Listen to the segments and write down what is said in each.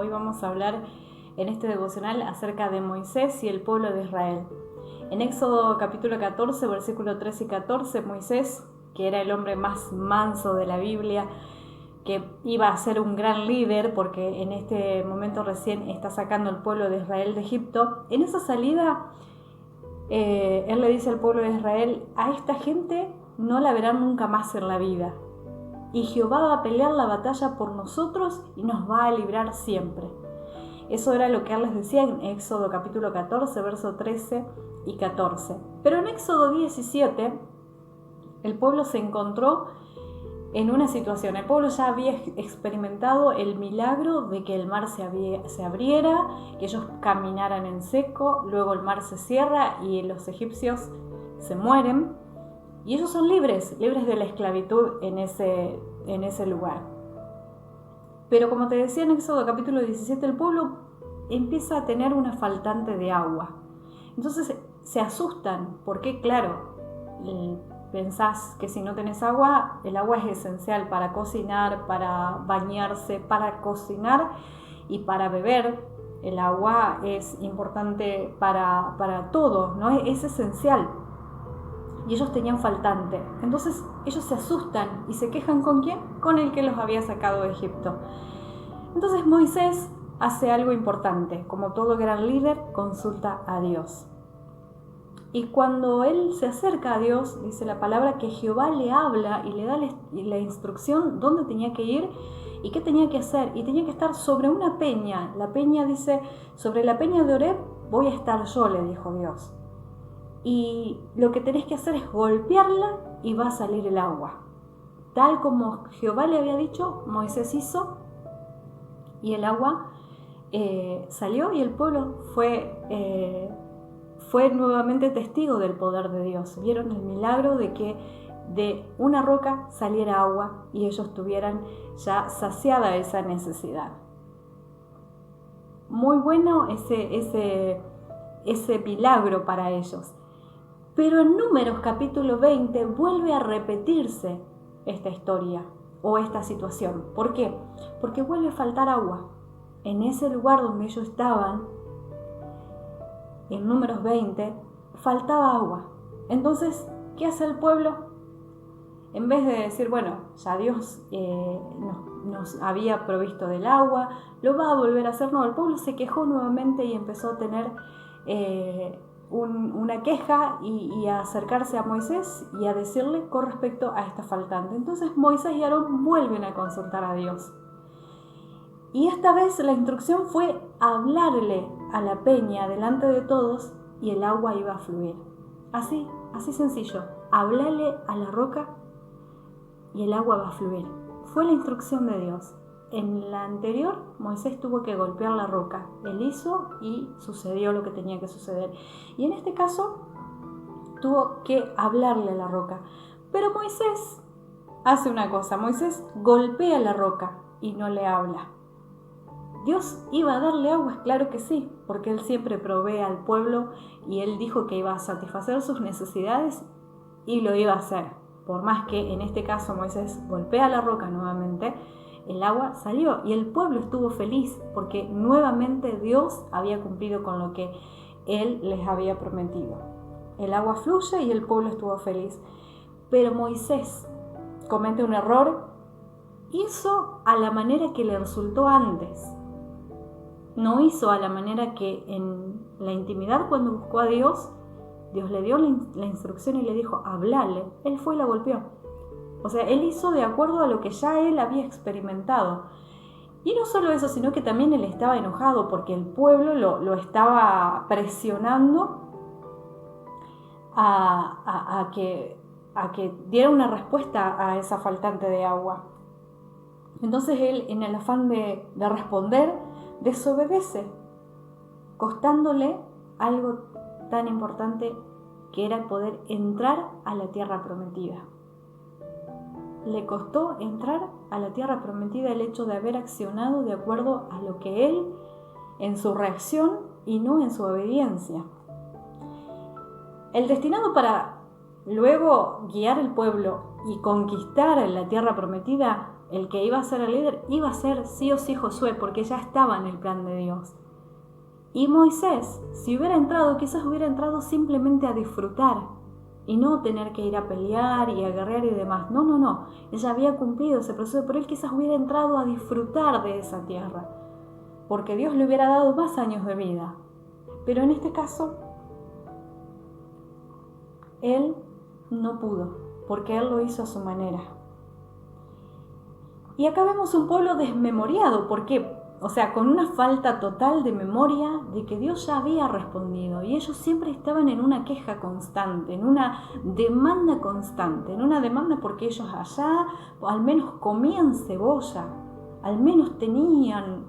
Hoy vamos a hablar en este devocional acerca de Moisés y el pueblo de Israel. En Éxodo capítulo 14, versículo 13 y 14, Moisés, que era el hombre más manso de la Biblia, que iba a ser un gran líder porque en este momento recién está sacando el pueblo de Israel de Egipto, en esa salida él le dice al pueblo de Israel: a esta gente no la verán nunca más en la vida, y Jehová va a pelear la batalla por nosotros y nos va a librar siempre. Eso era lo que él les decía en Éxodo capítulo 14, versos 13 y 14. Pero en Éxodo 17, el pueblo se encontró en una situación. El pueblo ya había experimentado el milagro de que el mar se abriera, que ellos caminaran en seco, luego el mar se cierra y los egipcios se mueren. Y ellos son libres de la esclavitud en ese lugar. Pero como te decía en Éxodo capítulo 17, el pueblo empieza a tener una faltante de agua. Entonces se asustan porque, claro, pensás que si no tenés agua, el agua es esencial para cocinar, para bañarse, para cocinar y para beber. El agua es importante para todo, ¿no? Es esencial. Y ellos tenían faltante. Entonces ellos se asustan y se quejan ¿con quién? Con el que los había sacado de Egipto. Entonces Moisés hace algo importante. Como todo gran líder, consulta a Dios. Y cuando él se acerca a Dios, dice la palabra que Jehová le habla y le da la instrucción dónde tenía que ir y qué tenía que hacer. Y tenía que estar sobre una peña. La peña dice: sobre la peña de Oreb voy a estar yo, le dijo Dios. Y lo que tenés que hacer es golpearla y va a salir el agua. Tal como Jehová le había dicho, Moisés hizo y el agua salió, y el pueblo fue nuevamente testigo del poder de Dios. Vieron el milagro de que de una roca saliera agua y ellos tuvieran ya saciada esa necesidad. Muy bueno ese milagro para ellos. Pero en Números capítulo 20 vuelve a repetirse esta historia o esta situación. ¿Por qué? Porque vuelve a faltar agua. En ese lugar donde ellos estaban, en Números 20, faltaba agua. Entonces, ¿qué hace el pueblo? En vez de decir, bueno, ya Dios nos había provisto del agua, lo va a volver a hacer, no, el pueblo se quejó nuevamente y empezó a tener una queja y a acercarse a Moisés y a decirle con respecto a esta faltante. Entonces Moisés y Aarón vuelven a consultar a Dios. Y esta vez la instrucción fue hablarle a la peña delante de todos y el agua iba a fluir. Así sencillo. Hablarle a la roca y el agua va a fluir. Fue la instrucción de Dios. En la anterior, Moisés tuvo que golpear la roca. Él hizo y sucedió lo que tenía que suceder. Y en este caso, tuvo que hablarle a la roca. Pero Moisés hace una cosa. Moisés golpea la roca y no le habla. ¿Dios iba a darle agua? Claro que sí, porque Él siempre provee al pueblo y Él dijo que iba a satisfacer sus necesidades y lo iba a hacer. Por más que en este caso Moisés golpea la roca nuevamente, el agua salió y el pueblo estuvo feliz porque nuevamente Dios había cumplido con lo que Él les había prometido. El agua fluye y el pueblo estuvo feliz. Pero Moisés comete un error, hizo a la manera que le resultó antes. No hizo a la manera que en la intimidad, cuando buscó a Dios, Dios le dio la instrucción y le dijo: hablale. Él fue y la golpeó. O sea, él hizo de acuerdo a lo que ya él había experimentado. Y no solo eso, sino que también él estaba enojado porque el pueblo lo estaba presionando a que diera una respuesta a esa faltante de agua. Entonces él, en el afán de responder, desobedece, costándole algo tan importante que era poder entrar a la tierra prometida. Le costó entrar a la tierra prometida el hecho de haber accionado de acuerdo a lo que él, en su reacción y no en su obediencia. El destinado para luego guiar el pueblo y conquistar la tierra prometida el que iba a ser el líder, iba a ser sí o sí Josué, porque ya estaba en el plan de Dios. Y Moisés, si hubiera entrado, quizás hubiera entrado simplemente a disfrutar y no tener que ir a pelear y a guerrear y demás. No. Ella había cumplido ese proceso, pero él quizás hubiera entrado a disfrutar de esa tierra, porque Dios le hubiera dado más años de vida. Pero en este caso, él no pudo, porque él lo hizo a su manera. Y acá vemos un pueblo desmemoriado, porque, con una falta total de memoria de que Dios ya había respondido. Y ellos siempre estaban en una queja constante, en una demanda constante, en una demanda porque ellos allá al menos comían cebolla, al menos tenían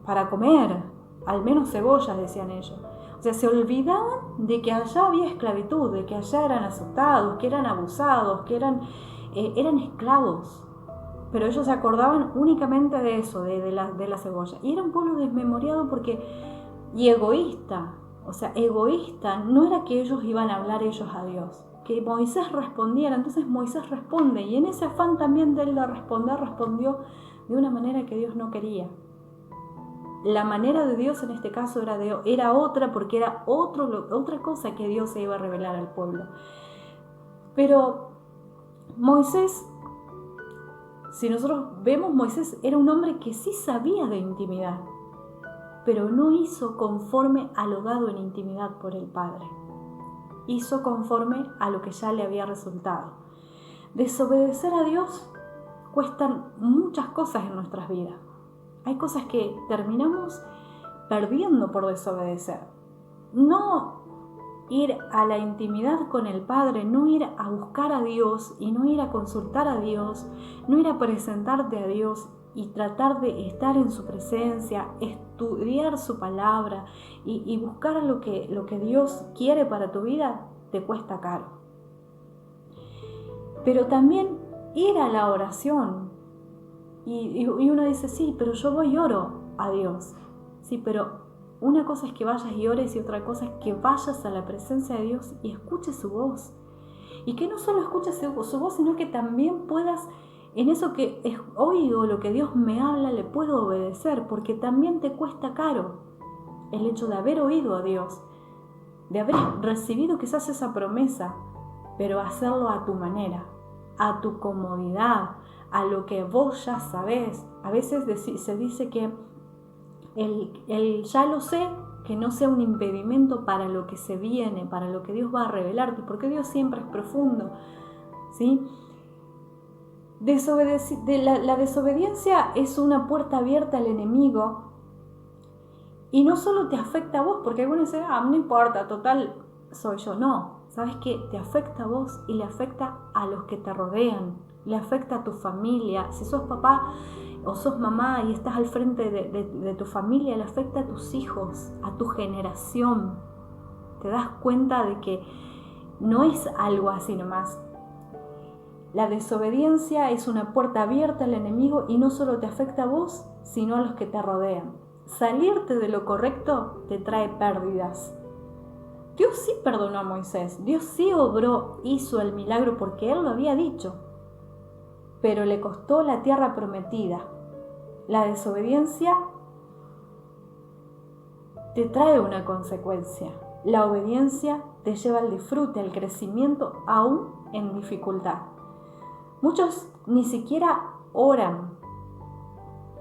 para comer, al menos cebollas, decían ellos. Se olvidaban de que allá había esclavitud, de que allá eran azotados, que eran abusados, que eran esclavos. Pero ellos se acordaban únicamente de eso, de la cebolla. Y era un pueblo desmemoriado y egoísta. Egoísta no era que ellos iban a hablar ellos a Dios, que Moisés respondiera. Entonces Moisés responde, y en ese afán también de él de responder, respondió de una manera que Dios no quería. La manera de Dios en este caso era otra, porque era otra cosa que Dios se iba a revelar al pueblo. Pero Moisés, si nosotros vemos, Moisés era un hombre que sí sabía de intimidad, pero no hizo conforme a lo dado en intimidad por el Padre. Hizo conforme a lo que ya le había resultado. Desobedecer a Dios cuestan muchas cosas en nuestras vidas. Hay cosas que terminamos perdiendo por desobedecer. No ir a la intimidad con el Padre, no ir a buscar a Dios y no ir a consultar a Dios, no ir a presentarte a Dios y tratar de estar en su presencia, estudiar su palabra y buscar lo que Dios quiere para tu vida, te cuesta caro. Pero también ir a la oración. Y uno dice, sí, pero yo voy y oro a Dios. Sí, pero una cosa es que vayas y ores y otra cosa es que vayas a la presencia de Dios y escuches su voz. Y que no solo escuches su voz, sino que también puedas, en eso que oigo, lo que Dios me habla, le puedo obedecer, porque también te cuesta caro el hecho de haber oído a Dios, de haber recibido quizás esa promesa, pero hacerlo a tu manera, a tu comodidad, a lo que vos ya sabés. A veces se dice que el ya lo sé, que no sea un impedimento para lo que se viene, para lo que Dios va a revelarte, porque Dios siempre es profundo, ¿sí? La desobediencia es una puerta abierta al enemigo, y no solo te afecta a vos, porque algunos dicen, no importa, total, soy yo. No, ¿sabes qué? Te afecta a vos y le afecta a los que te rodean, le afecta a tu familia. Si sos papá o sos mamá y estás al frente de tu familia, le afecta a tus hijos, a tu generación. Te das cuenta de que no es algo así nomás. La desobediencia es una puerta abierta al enemigo y no solo te afecta a vos, sino a los que te rodean. Salirte de lo correcto te trae pérdidas. Dios sí perdonó a Moisés, Dios sí obró, hizo el milagro porque Él lo había dicho, pero le costó la tierra prometida. La desobediencia te trae una consecuencia. La obediencia te lleva al disfrute, al crecimiento, aún en dificultad. Muchos ni siquiera oran,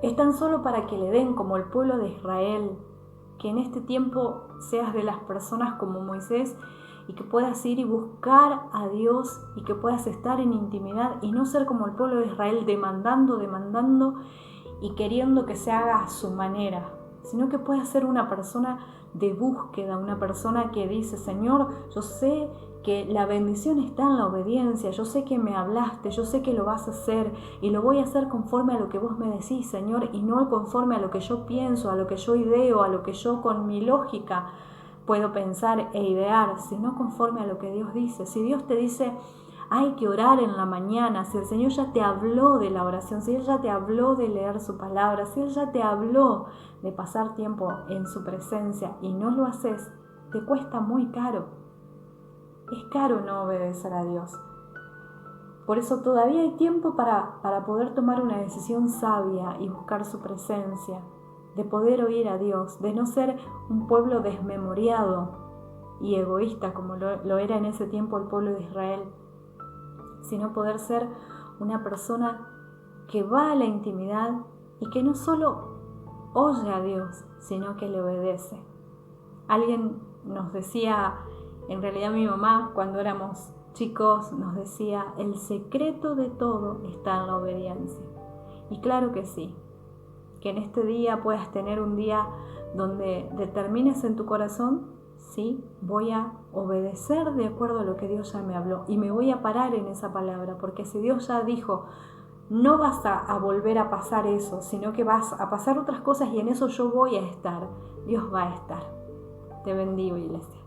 están solo para que le den, como el pueblo de Israel. Que en este tiempo seas de las personas como Moisés y que puedas ir y buscar a Dios y que puedas estar en intimidad y no ser como el pueblo de Israel demandando y queriendo que se haga a su manera, sino que puedas ser una persona de búsqueda, una persona que dice, Señor, yo sé que la bendición está en la obediencia, yo sé que me hablaste, yo sé que lo vas a hacer y lo voy a hacer conforme a lo que vos me decís, Señor, y no conforme a lo que yo pienso, a lo que yo ideo, a lo que yo con mi lógica puedo pensar e idear, sino conforme a lo que Dios dice. Si Dios te dice, hay que orar en la mañana, si el Señor ya te habló de la oración, si Él ya te habló de leer su palabra, si Él ya te habló de pasar tiempo en su presencia y no lo haces, te cuesta muy caro. Es caro no obedecer a Dios. Por eso todavía hay tiempo para poder tomar una decisión sabia y buscar su presencia, de poder oír a Dios, de no ser un pueblo desmemoriado y egoísta como lo era en ese tiempo el pueblo de Israel, sino poder ser una persona que va a la intimidad y que no solo oye a Dios, sino que le obedece. Alguien nos decía, en realidad mi mamá cuando éramos chicos nos decía, el secreto de todo está en la obediencia. Y claro que sí, que en este día puedas tener un día donde determines en tu corazón, sí, voy a obedecer de acuerdo a lo que Dios ya me habló y me voy a parar en esa palabra, porque si Dios ya dijo, no vas a volver a pasar eso, sino que vas a pasar otras cosas y en eso yo voy a estar, Dios va a estar. Te bendigo, iglesia.